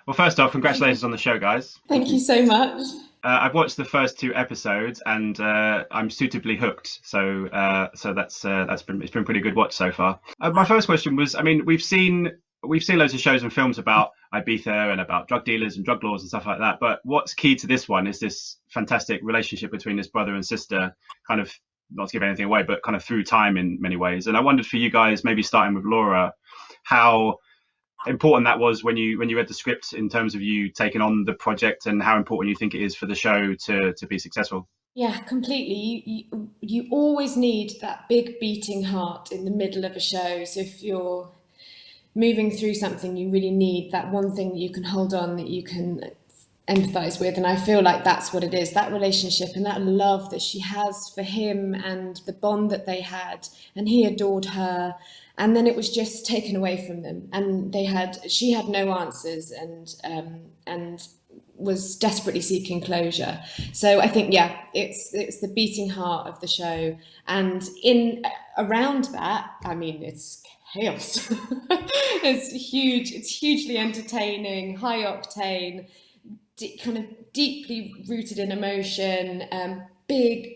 Well, first off, congratulations on the show, guys. Thank Thank you you. so much. I've watched the first two episodes and I'm suitably hooked. So that's been it's been a pretty good watch so far. My first question was, I mean, we've seen loads of shows and films about Ibiza and about drug dealers and drug laws and stuff like that. But what's key to this one is this fantastic relationship between this brother and sister, kind of not to give anything away, but kind of through time in many ways. And I wondered for you guys, maybe starting with Laura, how important that was when you read the script in terms of you taking on the project and how important you think it is for the show to be successful. Yeah, completely. You always need that big beating heart in the middle of a show. So if you're moving through something, you really need that one thing that you can hold on, that you can empathize with. And I feel like that's what it is, that relationship and that love that she has for him and the bond that they had. And he adored her. And then it was just taken away from them. And she had no answers and was desperately seeking closure. So I think, yeah, it's the beating heart of the show. And in around that, I mean, it's chaos. It's huge. It's hugely entertaining, high octane, kind of deeply rooted in emotion.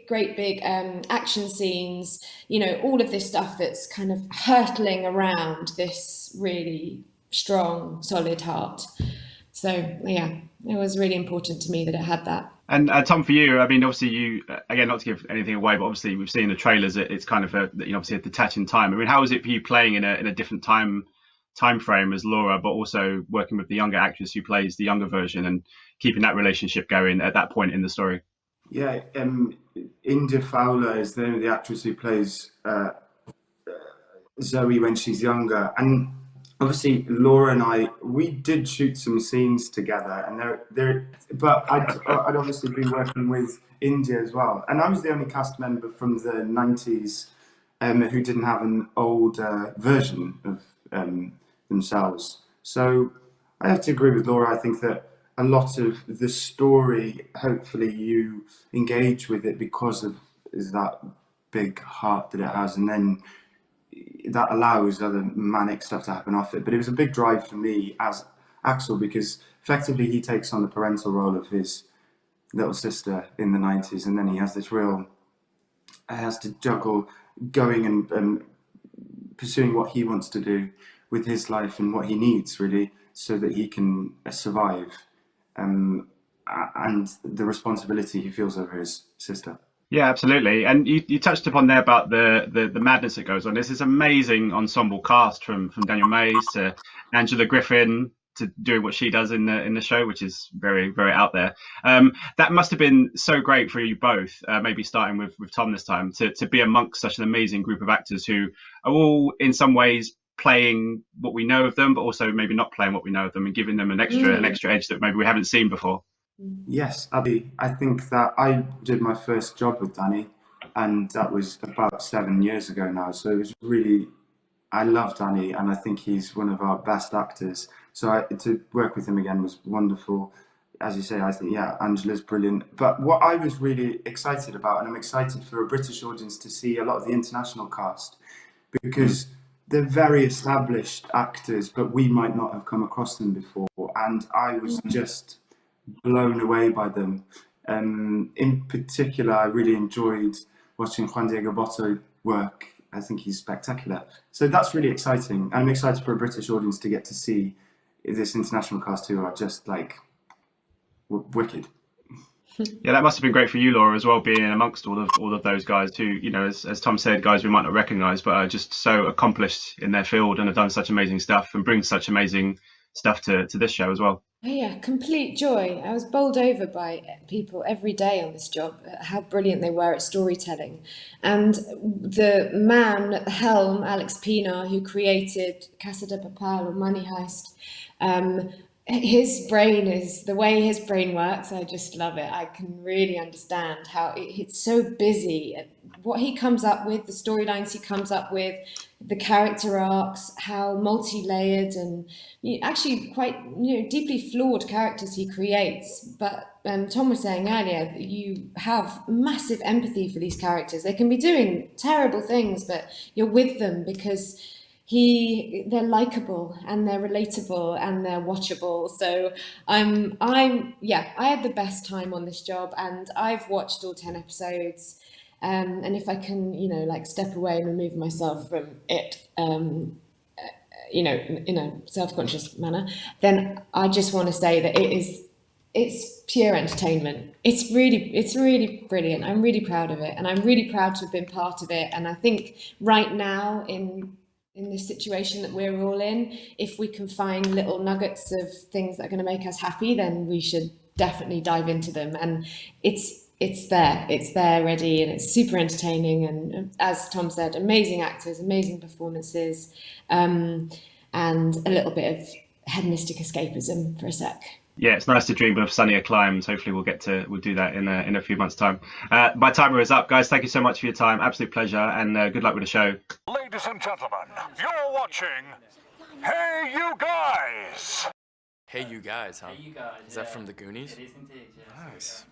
Great big action scenes. You know, all of this stuff that's kind of hurtling around this really strong, solid heart. So yeah, it was really important to me that it had that. And Tom, for you, I mean, obviously, you again, not to give anything away, but obviously, we've seen the trailers. It's kind of obviously a detaching time. I mean, how was it for you playing in a different time frame as Laura, but also working with the younger actress who plays the younger version and keeping that relationship going at that point in the story? Yeah, India Fowler is the name of the actress who plays Zoe when she's younger, and obviously Laura and I we did shoot some scenes together, and but I'd obviously been working with India as well, and I was the only cast member from the '90s who didn't have an old version of themselves. So I have to agree with Laura. I think that a lot of the story, hopefully, you engage with it because of is that big heart that it has, and then that allows other manic stuff to happen off it. But it was a big drive for me as Axel because effectively he takes on the parental role of his little sister in the '90s, and then he has this real, he has to juggle going and pursuing what he wants to do with his life and what he needs really, so that he can survive, um, and the responsibility he feels over his sister. Yeah, absolutely. And you touched upon there about the madness that goes on. There's this amazing ensemble cast from Daniel Mays to Angela Griffin to doing what she does in the show, which is very very out there. That must have been so great for you both. Maybe starting with Tom this time to be amongst such an amazing group of actors who are all in some ways playing what we know of them, but also maybe not playing what we know of them and giving them an Mm. extra edge that maybe we haven't seen before. Yes, Abby. I think that I did my first job with Danny, and that was about 7 years ago now. So it was really, I love Danny, and I think he's one of our best actors. So to work with him again was wonderful. As you say, I think, yeah, Angela's brilliant. But what I was really excited about, and I'm excited for a British audience to see a lot of the international cast, Mm. because they're very established actors, but we might not have come across them before. And I was just blown away by them. In particular, I really enjoyed watching Juan Diego Botto work. I think he's spectacular. So that's really exciting. I'm excited for a British audience to get to see this international cast who are just like wicked. Yeah, that must have been great for you, Laura, as well, being amongst all of those guys who, as Tom said, guys we might not recognise, but are just so accomplished in their field and have done such amazing stuff and bring such amazing stuff to this show as well. Oh yeah, complete joy. I was bowled over by people every day on this job, how brilliant they were at storytelling. And the man at the helm, Álex Pina, who created Casa de Papel or Money Heist, um, his brain is the way his brain works. I just love it. I can really understand how it's so busy. What he comes up with, the storylines he comes up with, the character arcs, how multi-layered and actually quite deeply flawed characters he creates. But Tom was saying earlier that you have massive empathy for these characters. They can be doing terrible things, but you're with them because they're likable and they're relatable and they're watchable. So I had the best time on this job, and I've watched all 10 episodes. And if I can, like step away and remove myself from it, in a self-conscious manner, then I just want to say that it's pure entertainment. It's really brilliant. I'm really proud of it, and I'm really proud to have been part of it. And I think right now in this situation that we're all in, if we can find little nuggets of things that are going to make us happy, then we should definitely dive into them. And it's there ready, and it's super entertaining. And as Tom said, amazing actors, amazing performances, and a little bit of hedonistic escapism for a sec. Yeah, it's nice to dream of sunnier climes. Hopefully we'll do that in a few months' time. My timer is up, guys. Thank you so much for your time. Absolute pleasure, and good luck with the show. Ladies and gentlemen, you're watching Hey You Guys! Hey You Guys, huh? Hey, you guys. Is that from the Goonies? It is indeed, yeah. Nice.